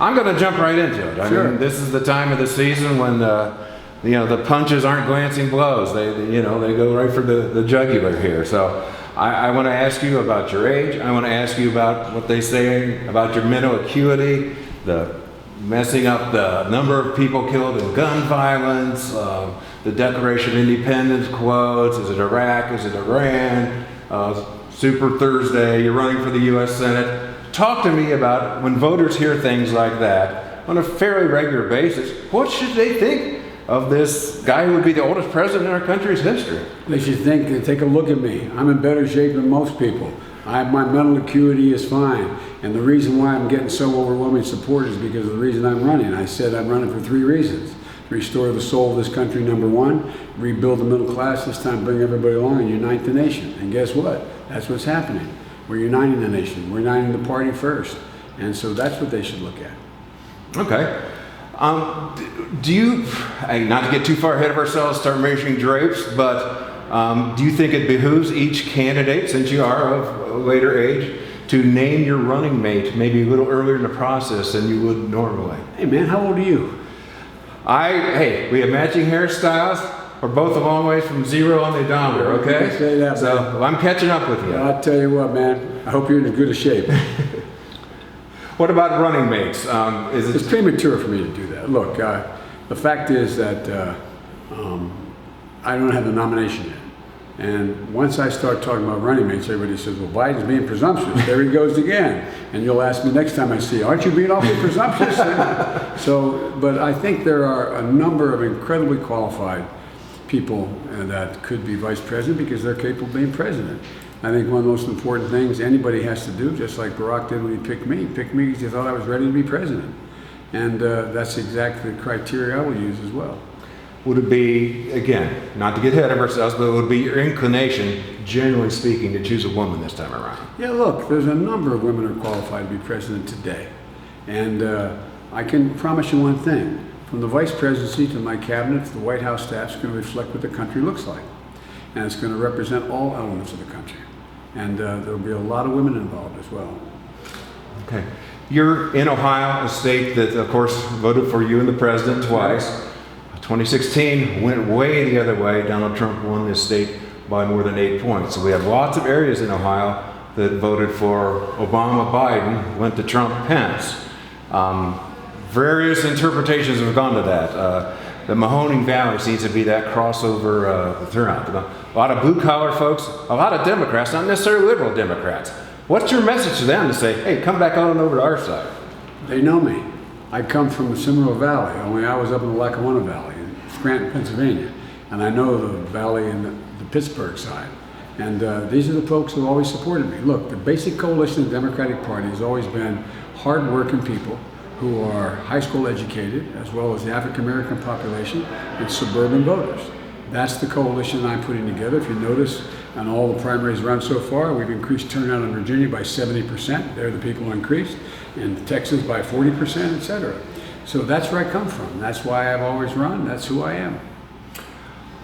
I'm going to jump right into it. I Sure. mean, this is the time of the season when the punches aren't glancing blows. They go right for the jugular here. So I want to ask you about your age. I want to ask you about what they say about your mental acuity, the messing up the number of people killed in gun violence, the Declaration of Independence quotes. Is it Iraq? Is it Iran? Super Thursday, you're running for the U.S. Senate. Talk to me about when voters hear things like that on a fairly regular basis, what should they think of this guy who would be the oldest president in our country's history? They should take a look at me. I'm in better shape than most people. My mental acuity is fine. And the reason why I'm getting so overwhelming support is because of the reason I'm running. I said I'm running for 3 reasons. Restore the soul of this country, number 1. Rebuild the middle class, this time bring everybody along and unite the nation. And guess what? That's what's happening. We're uniting the nation. We're uniting the party first. And so that's what they should look at. Okay. Do you, not to get too far ahead of ourselves, start measuring drapes, but do you think it behooves each candidate, since you are of a later age, to name your running mate maybe a little earlier in the process than you would normally? Hey man, how old are you? We have matching hairstyles. We're both a long ways from 0 on the odometer, okay? Say that, so man. I'm catching up with you. I'll tell you what, man. I hope you're in as good a shape. What about running mates? It's premature for me to do that. Look, the fact is that I don't have the nomination yet. And once I start talking about running mates, everybody says, well, Biden's being presumptuous. There he goes again. And you'll ask me next time I see you, aren't you being awfully presumptuous? But I think there are a number of incredibly qualified people that could be vice president because they're capable of being president. I think one of the most important things anybody has to do, just like Barack did when he picked me because he thought I was ready to be president. And that's exactly the criteria I will use as well. Would it be, again, not to get ahead of ourselves, but would it be your inclination, generally speaking, to choose a woman this time around? Yeah, look, there's a number of women who are qualified to be president today. And I can promise you one thing. From the vice presidency to my cabinet to the White House staff, it's going to reflect what the country looks like. And it's going to represent all elements of the country. And there'll be a lot of women involved as well. Okay. You're in Ohio, a state that, of course, voted for you and the president twice. 2016 went way the other way. Donald Trump won this state by more than 8 points. So we have lots of areas in Ohio that voted for Obama, Biden, went to Trump, Pence. Various interpretations have gone to that. The Mahoning Valley seems to be that crossover turnout. A lot of blue-collar folks, a lot of Democrats, not necessarily liberal Democrats. What's your message to them to say, hey, come back on over to our side? They know me. I come from the Seminole Valley, only I was up in the Lackawanna Valley in Scranton, Pennsylvania. And I know the valley and the Pittsburgh side. And these are the folks who always supported me. Look, the basic coalition of the Democratic Party has always been hard-working people who are high school educated, as well as the African-American population and suburban voters. That's the coalition I'm putting together. If you notice, on all the primaries run so far, we've increased turnout in Virginia by 70%. They're the people who increased. In Texas by 40%, et cetera. So that's where I come from. That's why I've always run. That's who I am.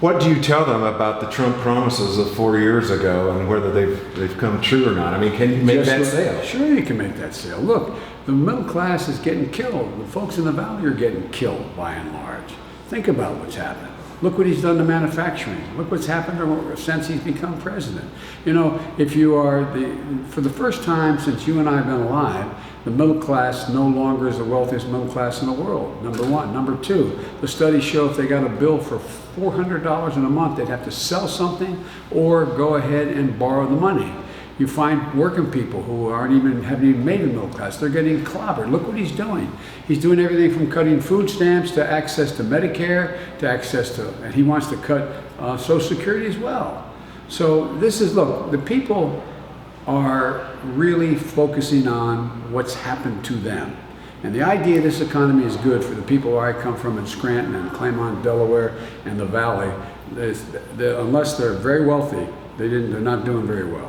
What do you tell them about the Trump promises of 4 years ago and whether they've come true or not? I mean, can you make that sale? Sure you can make that sale. Look, the middle class is getting killed. The folks in the valley are getting killed by and large. Think about what's happened. Look what he's done to manufacturing. Look what's happened since he's become president. You know, if you are for the first time since you and I have been alive, the middle class no longer is the wealthiest middle class in the world, number one. Number two, the studies show if they got a bill for $400 in a month, they'd have to sell something or go ahead and borrow the money. You find working people who haven't even made the middle class. They're getting clobbered. Look what he's doing. He's doing everything from cutting food stamps to access to Medicare to access to, and he wants to cut Social Security as well. So this is, look, the people are really focusing on what's happened to them. And the idea this economy is good for the people where I come from in Scranton and Claremont, Delaware, and the Valley, unless they're very wealthy, they're not doing very well.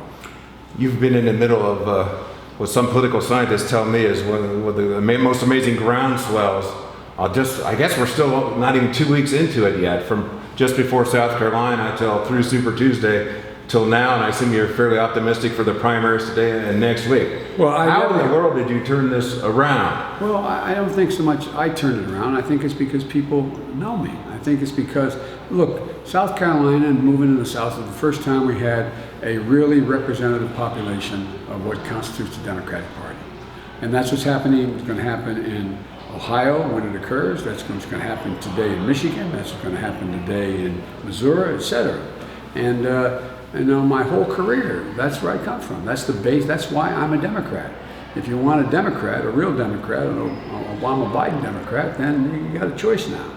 You've been in the middle of what some political scientists tell me is one of the most amazing groundswells. I guess we're still not even 2 weeks into it yet, from just before South Carolina till through Super Tuesday till now, and I assume you're fairly optimistic for the primaries today and next week. Well, how in the world did you turn this around? Well, I don't think so much I turned it around. I think it's because people know me. I think it's because, look, South Carolina and moving in the South was the first time we had a really representative population of what constitutes the Democratic Party. And that's what's happening. It's going to happen in Ohio when it occurs. That's what's going to happen today in Michigan. That's what's going to happen today in Missouri, etc. And my whole career, that's where I come from. That's the base. That's why I'm a Democrat. If you want a Democrat, a real Democrat, an Obama-Biden Democrat, then you got a choice now.